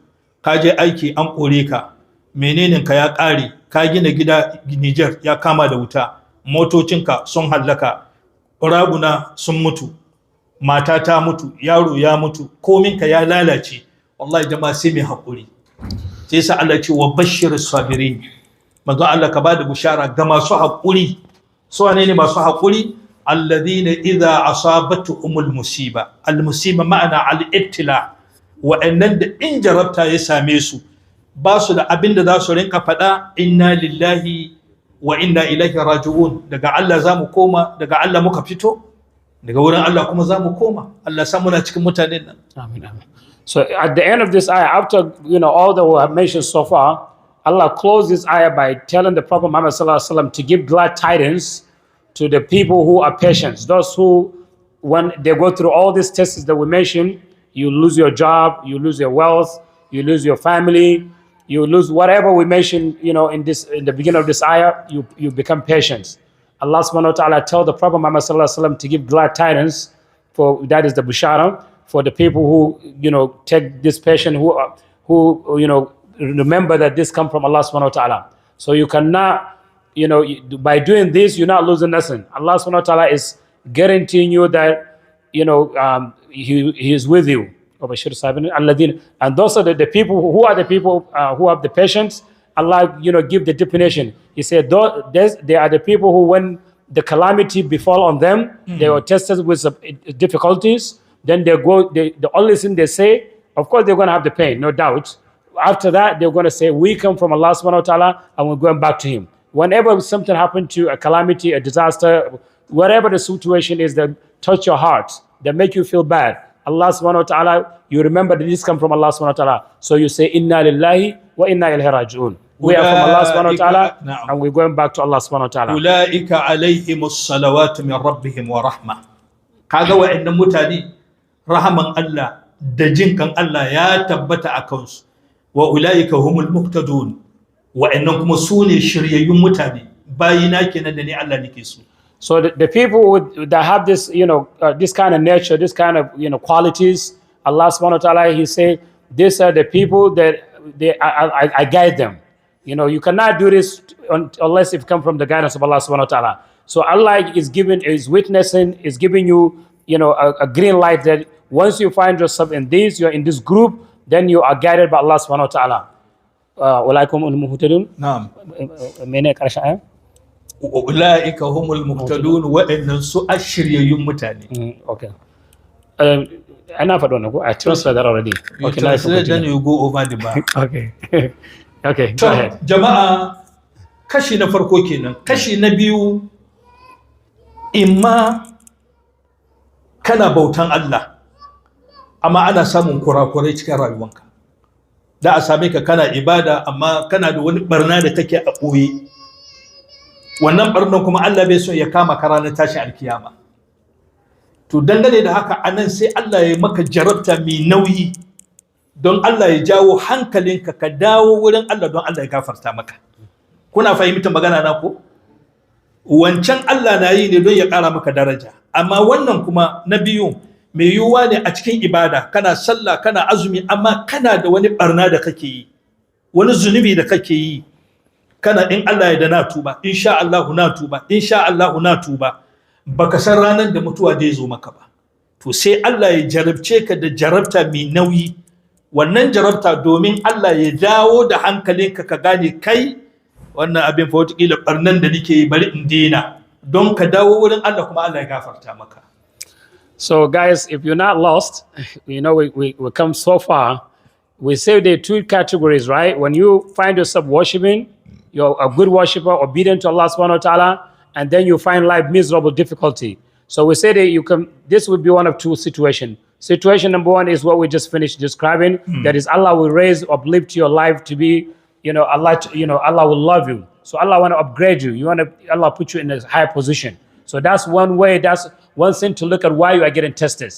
ka je aiki an kore ka, menenen ka ya ƙare, ka gina gida Niger ya kama da wuta, motocinka sun hallaka, raguna sun mutu, mata ta mutu, yaro ya mutu, kominka ya lalace. Wallahi jama'a sai mai haƙuri. Sai sa Allah ce wa bashirus sabirin. Manzo Allah ka bada bishara ga masu haƙuri. Su wane ne masu haƙuri? Alladhina idza asabatuhumul musiba. Al-musiba ma'ana al-ibtila. Wa'annan da in jarabta ya same su ba su da abin da za su rinka faɗa inna lillahi wa inna ilaihi raji'un. Daga Allah za mu koma, daga Allah muka fito, daga wurin Allah kuma za mu koma. Allah sa muna cikin mutanen nan. Amin, amin. So at the end of this ayah, after all that we have mentioned so far, Allah closed this ayah by telling the Prophet Muhammad ﷺ to give glad tidings to the people who are patient. Those who, when they go through all these tests that we mentioned, you lose your job, you lose your wealth, you lose your family, you lose whatever we mentioned, in the beginning of this ayah, you become patient. Allah subhanahu wa ta'ala tell the Prophet Muhammad ﷺ to give glad tidings, for that is the Bashara, for the people who, take this patient, who remember that this comes from Allah subhanahu wa ta'ala. So you cannot, by doing this, you're not losing nothing. Allah subhanahu wa ta'ala is guaranteeing you that, He is with you. And those are the people, who are the people who have the patience. Allah, give the definition. He said, they are the people who, when the calamity befall on them, they were tested with difficulties. Then the only thing they say, of course, they're going to have the pain, no doubt. After that, they're going to say, we come from Allah subhanahu wa ta'ala and we're going back to Him. Whenever something happened to a calamity, a disaster, whatever the situation is that touch your heart, that make you feel bad, Allah subhanahu wa ta'ala, you remember that this comes from Allah subhanahu wa ta'ala. So you say, inna lillahi wa inna ilayhi raji'un. We are from Allah subhanahu wa ta'ala and we're going back to Allah subhanahu wa ta'ala. Ulaika alayhimus salawatu min rabbihim wa rahmah. Kaga wa'annan mutane rahaman Allah da jinkan Allah ya tabbata a kansu. Wa ulaika humul muqtadun. Wa'annan kuma sune shiryayyun mutane. Bayina kenan da ni Allah nake so. So the people that have this, this kind of nature, this kind of, qualities, Allah subhanahu wa ta'ala, He said, these are the people that I guide them. You cannot do this unless it comes from the guidance of Allah subhanahu wa ta'ala. So Allah is witnessing, is giving you, a green light that once you find yourself in this, you're in this group, then you are guided by Allah subhanahu wa ta'ala. ulaikum al-muhtadun. na'am Mene karshen aya? ulaika humul muhtadun wa'annan su ashiryayyun mutane. Okay. Ana faɗo na ko I transfer that already. Okay, now Then you go over the bar. Okay. Okay, To go ahead. jama'a kashi na farko kenan. Kashi na biyu, imma kana bautan Allah amma ana samun kurakurai cikin rayuwanka. Da a same ka kana ibada amma kana da wani barna da kake a ɓoye. Wannan barnan kuma Allah bai so ya kama ka ranar tashin alkiyama. To dangane da haka anan sai Allah ya maka jarabta mai nauyi don Allah ya jawo hankalinka ka dawo wurin Allah don Allah ya gafarta maka. Kuna fahimtar magana na ko? Wancan Allah na yi ne don ya ƙara maka daraja, amma wannan kuma na biyu mai yiwuwa ne a cikin ibada kana sallah kana azumi amma kana da wani barna da kake yi, wani zunubi da kake yi, kana in Allah ya da na tuba, insha Allah na tuba, insha Allah na tuba, baka san ranar da mutuwa zai zo maka ba. To sai Allah ya jarabce ka da jarabta mai nauyi, wannan jarabta domin Allah ya dawo da hankalinka ka gane kai wannan abin fa wataƙila barnan da nake yi bari in daina don ka dawo wurin Allah kuma Allah ya gafarta maka. So guys, if you're not lost, you know, we come so far. We say there are two categories, right? When you find yourself worshiping, you're a good worshiper, obedient to Allah subhanahu wa ta'ala, and then you find life miserable, difficulty. So we say that this would be one of two situations. Situation number one is what we just finished describing. That is, Allah will raise, uplift your life to be, Allah will love you. So Allah want to upgrade you. Allah put you in a higher position. So that's one way, that's one thing to look at why you are getting tested.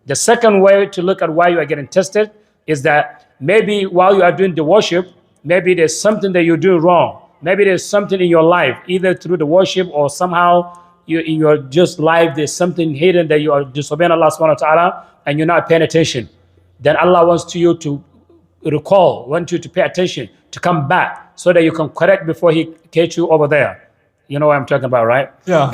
The second way to look at why you are getting tested is that maybe while you are doing the worship, maybe there's something that you're doing wrong. Maybe there's something in your life, either through the worship or somehow in your just life, there's something hidden that you are disobeying Allah subhanahu wa ta'ala and you're not paying attention. Then Allah wants you to recall, wants you to pay attention, to come back so that you can correct before He gets you over there. You know what I'm talking about, right? Yeah.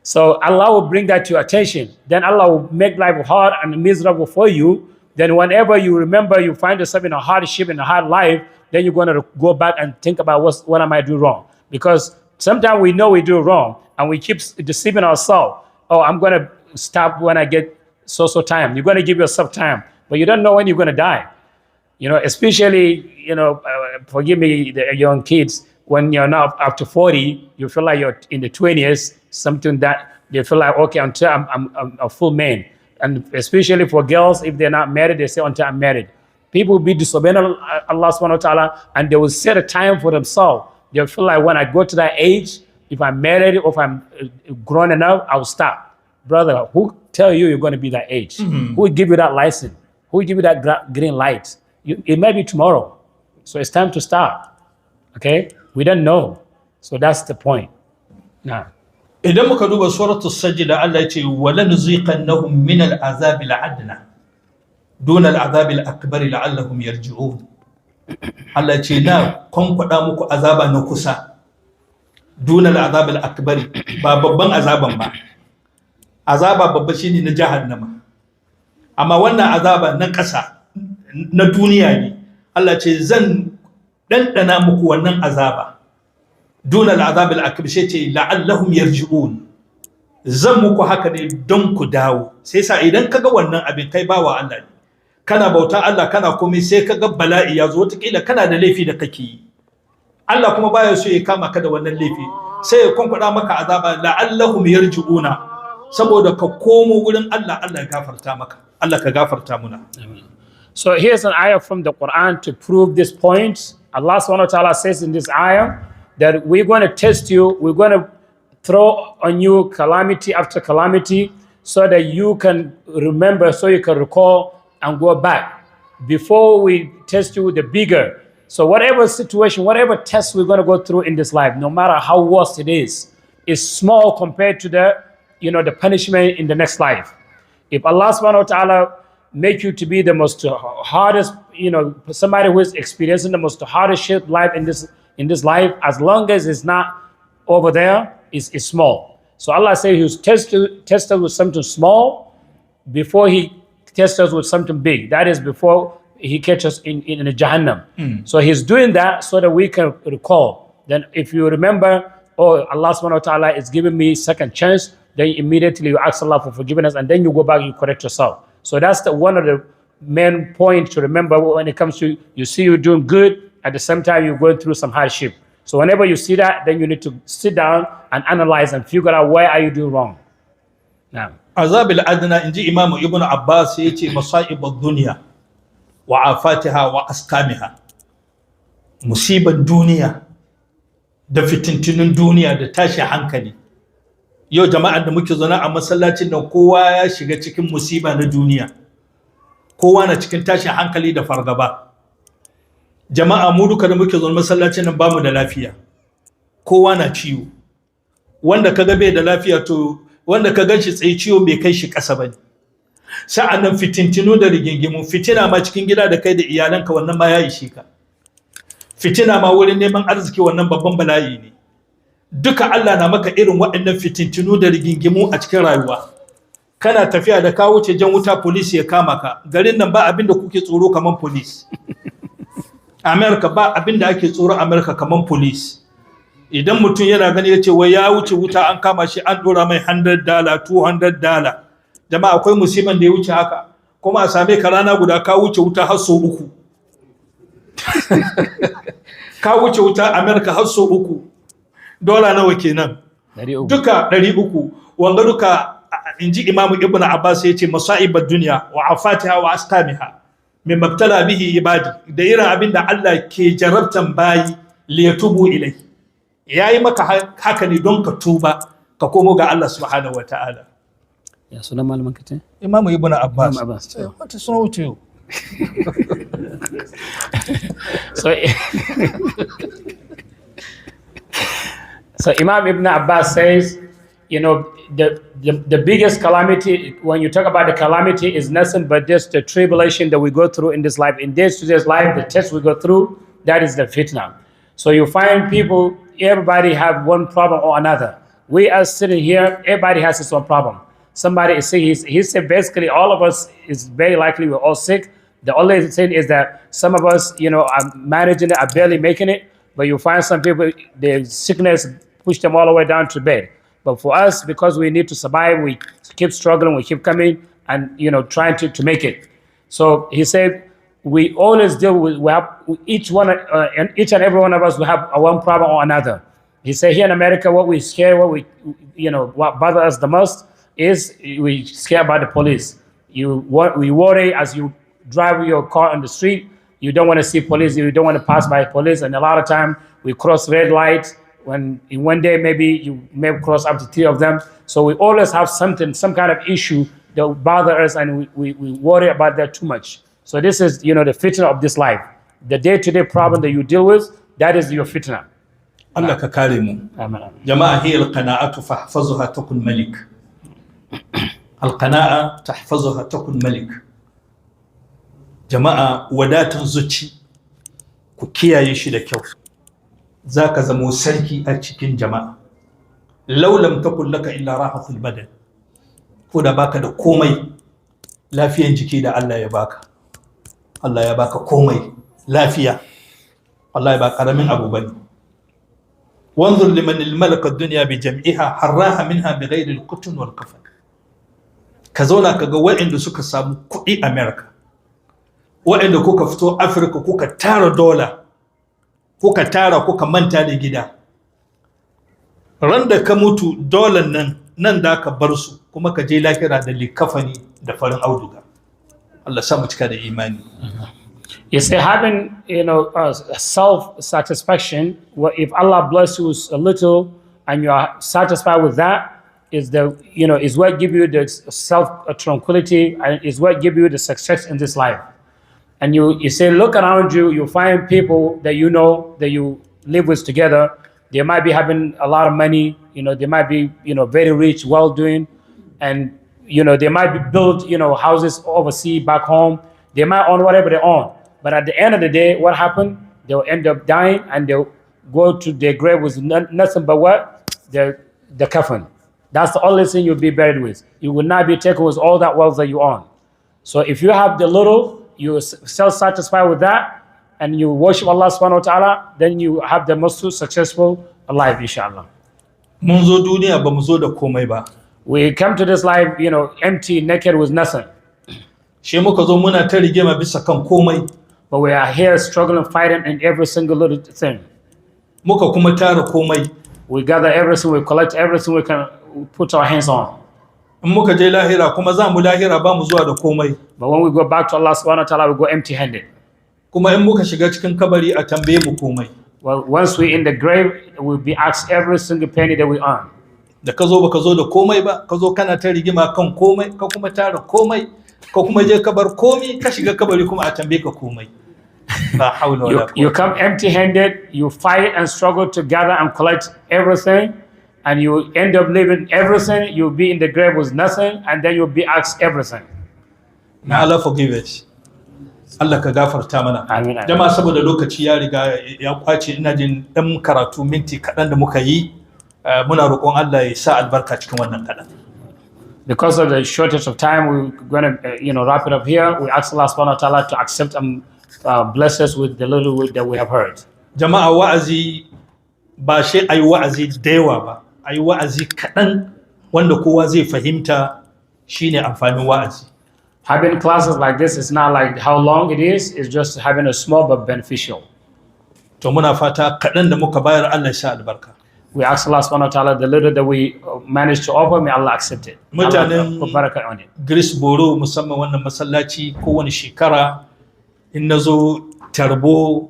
So Allah will bring that to your attention. Then Allah will make life hard and miserable for you. Then whenever you remember you find yourself in a hardship, in a hard life, then you're going to go back and think about what am I doing wrong? Because sometimes we know we do wrong and we keep deceiving ourselves. Oh, I'm going to stop when I get so time. You're going to give yourself time, but you don't know when you're going to die. You know, especially, forgive me, the young kids, when you're now up to 40, you feel like you're in the 20s, something that they feel like, okay, until I'm a full man. And especially for girls, if they're not married, they say, until I'm married. People will be disobeying Allah subhanahu wa ta'ala, and they will set a time for themselves. They feel like when I go to that age, if I'm married or if I'm grown enough, I'll stop. Brother, who tell you you're going to be that age? Who will give you that license? Who will give you that green light? It may be tomorrow. So it's time to start. Okay? We don't know. So that's the point. Now. Idan muka duba suratul sajda Allah ya ce walanziqannahum min al'azab al'adna dun al'azab al'akbar la'allahum yarji'un. Allah ya ce na konkwada muku azaba na kusa dun al'azab al'akbar, ba babban azaban ba. Azaba babba shine na jahannama, amma wannan azaba na ƙasa na duniya ne. Allah ce zan dandana muku wannan azaba dun al'azab al'akbar, sai ce la'allahum yarji'un, zan muku haka ne don ku dawo. Sai sa idan kaga wannan abin kai bawa Allah ne, kana bauta Allah kana komai, sai kaga bala'i ya zo, wataƙila kana da laifi da kake yi, Allah kuma baya so ya kama ka da wannan laifi, sai ya kwankwada maka azaba la'allahum yarji'una, saboda ka komo wurin Allah, Allah ya gafarta maka. Allah ka gafarta muna. So here's an ayah from the Quran to prove this point. Allah subhanahu wa ta'ala says in this ayah that we're going to test you, we're going to throw on you calamity after calamity so that you can remember, so you can recall and go back. Before we test you with the bigger. So whatever situation, whatever test we're going to go through in this life, no matter how worse it is small compared to the punishment in the next life. If Allah subhanahu wa ta'ala make you to be the most hardest, somebody who is experiencing the most hardest life in this life, as long as it's not over there, it's small. So Allah says He was tested with something small before He tests us with something big. That is before he catches us in a Jahannam. So he's doing that so that we can recall. Then if you remember, oh, Allah subhanahu wa ta'ala is giving me second chance, then immediately you ask Allah for forgiveness, and then you go back, you correct yourself. So that's one of the main points to remember when it comes to, you see you're doing good, at the same time you're going through some hardship. So whenever you see that, then you need to sit down and analyze and figure out why are you doing wrong. Now, azab al-adna inji Imam Ibn Abbas yace masa'ib ad-dunya wa afatiha wa asqamiha, musiban duniya da fitintunin duniya da tashi hankali. Yau jama'ar da muke zaune a masallacin nan kowa ya shiga cikin musiba na duniya, kowa na cikin tashin hankali da fargaba. Jama'a mu duka da muke zaune masallacin nan bamu da lafiya, kowa na ciwo. Wanda kaga bai da lafiya, to wanda ka ganshi tsaye ciwo bai kai shi ƙasa bane. Sa'annan fitintinu da rigingimu, fitina ma cikin gida da kai da iyalanka, wannan ma ya ishe ka. Fitina ma wurin neman arziki, wannan babban bala'i ne. Duka Allah na maka irin waɗannan fitintinu da rigingimu a cikin rayuwa. Kana tafiya da ka wuce jan wuta, police ya kama ka. Garin nan ba abin da kuke tsoro kaman police. America ba abin da ake tsoro America kaman police. Idan mutum yana gani ya ce wai ya wuce wuta, an kama shi, an dora mai $100 $200. Jama'a akwai musiban da ya wuce haka, kuma a same ka rana guda ka wuce wuta har sau 3. Ka wuce wuta America har sau 3. Dola nawa kenan? Duka 300. Wanga duka inji Imam Ibn Abbas yace masa'ibad dunya wa afatiha wa asqamiha min mabtala bihi ibadi, da irin abin da Allah ke jarabtan bayi li yatubu ilai. Yayi maka haka ne don ka tuba, ka komo ga Allah subhanahu wataala. Ya sunan malamin ka ce? Imam Ibn Abbas. Imam Abbas. What is wrong with you? So Imam Ibn Abbas says, you know, the biggest calamity, when you talk about the calamity, is nothing but just the tribulation that we go through in this life. In today's life, the test we go through, that is the fitna. So you find people, everybody have one problem or another. We are sitting here, everybody has his own problem. Somebody is sick. He said basically all of us is very likely we're all sick. The only thing is that some of us, you know, are managing it, are barely making it. But you find some people, the sickness push them all the way down to bed. But for us, because we need to survive, we keep struggling, we keep coming and, you know, trying to make it. So he said, we always deal with, we have each and every one of us will have one problem or another. He said here in America, what we scare, what bothers us the most is we scare about the police. We worry as you drive your car on the street, you don't want to see police, you don't want to pass by police, and a lot of time we cross red lights, when in one day maybe you may cross up to 3 of them. So we always have some kind of issue that bother us, and we worry about that too much. So this is, you know, the fitna of this life. The day-to-day problem that you deal with, that is your fitna. Allah ka kare mu. Jama'a hiya al-qana'atu fahfazuha takun malik. Al-qana'a tahfazuha takun malik. Jama'a wadatan zuci ku kiyaye shi da kyau. Zaka zamo sarki a cikin jama'a. Law lam takun laka illa rahatul badan. Ko da baka da komai, lafiyan jiki da Allah ya baka. Allah ya baka komai, lafiya. Allah ya baka karamin abu bane. وانظر لمن الملك الدنيا بجمعها حراها منها بغير القطن والكفن. كزونا كغا وإندو سوكا سامو كوئي أمريكا، وإندو كوكا فتو أفريقا كوكا تارا دولا، كوكا تارا كوكا منتا دي جدا. رندا كموتو دولا نن داكا برسو كما كجي لاكرا دالي كفني دفرن أودوغا. الله سامو تكاد إيماني. You say having, you know, self-satisfaction. If Allah bless you a little and you are satisfied with that, is what give you the self-tranquility and is what give you the success in this life. And you say, look around you, you find people that you know that you live with together. They might be having a lot of money, you know, they might be, you know, very rich, well-doing, and you know, they might be built, you know, houses overseas, back home. They might own whatever they own. But at the end of the day, what happened? They'll end up dying and they'll go to their grave with nothing but what? The coffin. That's the only thing you'll be buried with. You will not be taken with all that wealth that you own. So if you have the little, you're self-satisfied with that, and you worship Allah subhanahu wa ta'ala, then you have the most successful life, inshallah. Mun zo duniya ba mu zo da komai ba. We come to this life, empty, naked, with nothing. Shi muka zo muna ta rigima bisa kan komai. But we are here struggling, fighting in every single little thing. Muka kuma tara komai. We gather everything, we collect everything we can put our hands on. In muka je lahira kuma za mu lahira ba mu zuwa da komai. But when we go back to Allah subhanahu wa ta'ala, we go empty-handed. Kuma in muka shiga cikin kabari a tambaye mu komai. Well, once we're in the grave, we'll be asked every single penny that we earn. Da ka zo baka zo da komai ba, ka zo kana ta rigima kan komai, ka kuma tara komai, ka kuma je ka bar komai, ka shiga kabari kuma a tambaye ka komai. La hawla wala You come empty-handed, you fight and struggle to gather and collect everything, and you end up leaving everything. You'll be in the grave with nothing, and then you'll be asked everything. May Allah forgive us. Allah ka gafarta mana. Amin. Jama'a saboda lokaci ya riga ya kwace, ina jin dan karatu minti kaɗan da muka yi, muna roƙon Allah ya sa albarka cikin wannan kaɗan. Because of the shortage of time, we're going to wrap it up here. We ask Allah subhanahu wa ta'ala to accept and bless us with the little that we have heard. Jama'a wa'azi ba shi ayi wa'azi da yawa ba, ayi wa'azi kaɗan wanda kowa zai fahimta shine amfanin wa'azi. Having classes like this is not like how long it is, it's just having a small but beneficial. To muna fata kaɗan da muka bayar Allah ya sa albarka. We ask Allah subhanahu wa ta'ala the little that we managed to offer, may Allah accept it. Mutanen put barakah on it. Greensboro musamman wannan masallaci kowane shekara in nazo tarbo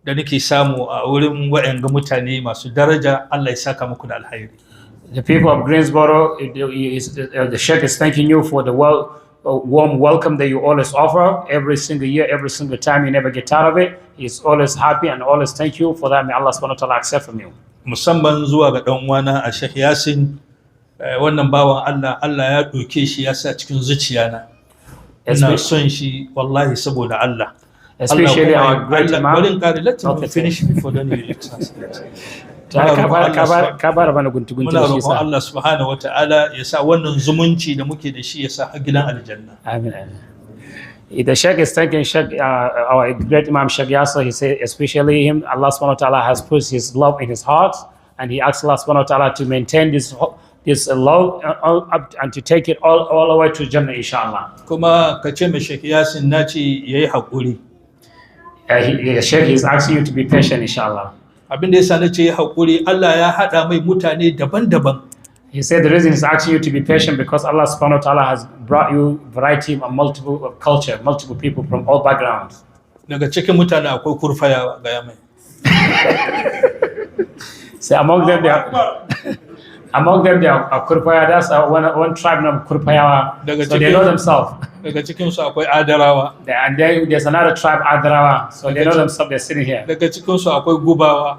da nake samu a wurin waɗanga mutane masu daraja, Allah ya saka muku da alheri. The people of Greensboro, the Sheikh is thanking you for the warm welcome that you always offer every single year, every single time. You never get tired of it. He's always happy and always thank you for that. May Allah subhanahu wa ta'ala accept from you. Musamman zuwa ga ɗan uwana a Sheikh Yasin, wannan bawan Allah, Allah ya ɗauke shi ya sa cikin zuciyana. Ina son shi wallahi saboda Allah. Especially our great Imam. Let me finish before then you translate. Muna roƙon Allah subhanahu wa ta'ala ya sa wannan zumunci da muke da shi ya sa a gidan aljanna. Amin. The Sheikh is thanking our great Imam Sheikh Yasser. He said, especially him, Allah subhanahu wa ta'ala has put his love in his heart, and he asks Allah subhanahu wa ta'ala to maintain this love and to take it all the way to Jannah, inshallah. Kuma ka ce mai Sheikh Yasin na ce yayi haƙuri. The Sheikh is asking you to be patient, inshallah. Abin da yasa nace haƙuri, Allah ya haɗa mai mutane daban-daban. He said the reason he's asking you to be patient because Allah subhanahu wa ta'ala has brought you variety of multiple culture, multiple people from all backgrounds. Daga cikin mutane akwai kurfayawa ga yamai. So among them there are Kurpaya. That's one tribe named Kurpayawa. So they know themselves. Daga cikin su akwai Adarawa. And then there's another tribe Adarawa. So they know themselves. They're sitting here. Daga cikin su akwai Gubawa.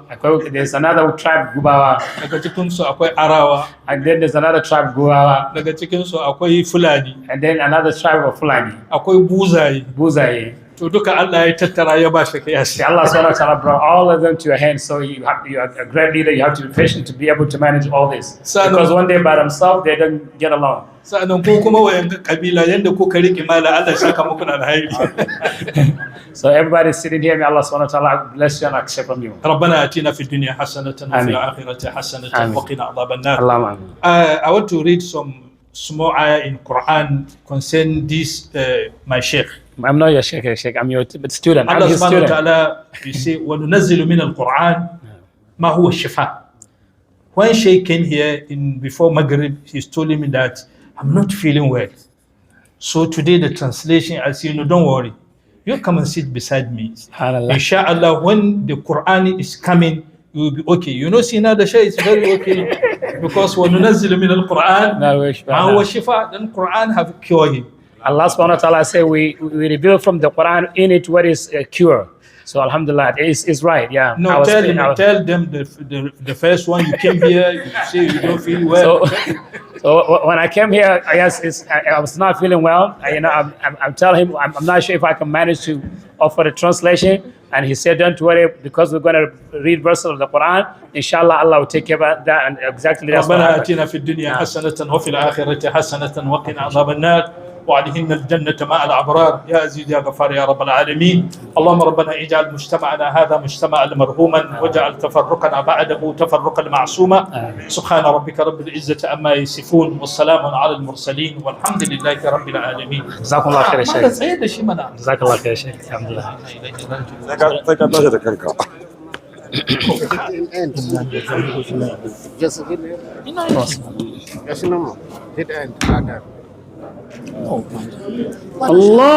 There's another tribe Gubawa. Daga cikin su akwai Arawa. And then there's another tribe Gubawa. Daga cikin su akwai Fulani. And then another tribe of Fulani. Akwai Buzaye. To duka Allah ya tattara ya ba shi kiyasi. Allah subhanahu wa ta'ala brought all of them to your hands. So you are a great leader. You have to be patient to be able to manage all this. Because one day by themselves they don't get along. Sa'annan ko kuma wayan kabila yanda kuka rike mala Allah ya saka muku da alheri. So everybody sitting here, may Allah subhanahu wa ta'ala bless you and accept from you. ربنا آتنا في الدنيا حسنة وفي الآخرة حسنة وقنا عذاب النار. Allahumma. I want to read some small ayah in Quran concerning this my sheikh. I'm not your sheikh. I'm your student. I'm Allah his subhanahu wa student. ta'ala, he say, وَنُنَزِّلُ مِنَ الْقُرْآنِ مَا هُوَ الشِّفَاء. When Sheikh came here before Maghrib, he's told me that I'm not feeling well. So today the translation, I say, no, don't worry. You come and sit beside me. Inshallah, when the Quran is coming, you will be okay. You know, Sina the Shaykh is very okay. Because وَنُنَزِّلُ مِنَ الْقُرْآنِ مَا هُوَ الشِّفَاء. Then Quran have cured him. Allah subhanahu wa ta'ala say we reveal from the Quran in it what is a cure. So alhamdulillah, it's right. Yeah. No, tell them the first one you came here, you say you don't feel well. So when I came here, yes, I was not feeling well. I'm telling him I'm not sure if I can manage to offer the translation. And he said, don't worry, because we're going to read verses of the Quran. Inshallah, Allah will take care of that. And exactly that's what happened. ربنا آتنا في الدنيا حسنة وفي الآخرة حسنة وقنا عذاب النار وأدخلنا الجنة مع الأبرار يا عزيز يا غفار يا رب العالمين. اللهم ربنا اجعل مجتمعنا هذا مجتمعا مرحوما واجعل تفرقنا بعده تفرقا معصوما. سبحان ربك رب العزة عما يصفون والسلام على المرسلين والحمد لله رب العالمين. جزاكم الله خير يا ماذا شيخ. سيد شيء منع؟ جزاك الله خير يا شيخ. الحمد لله. Sai ka tashi da kanka. Just hit it. Yes, no. Hit end. Allah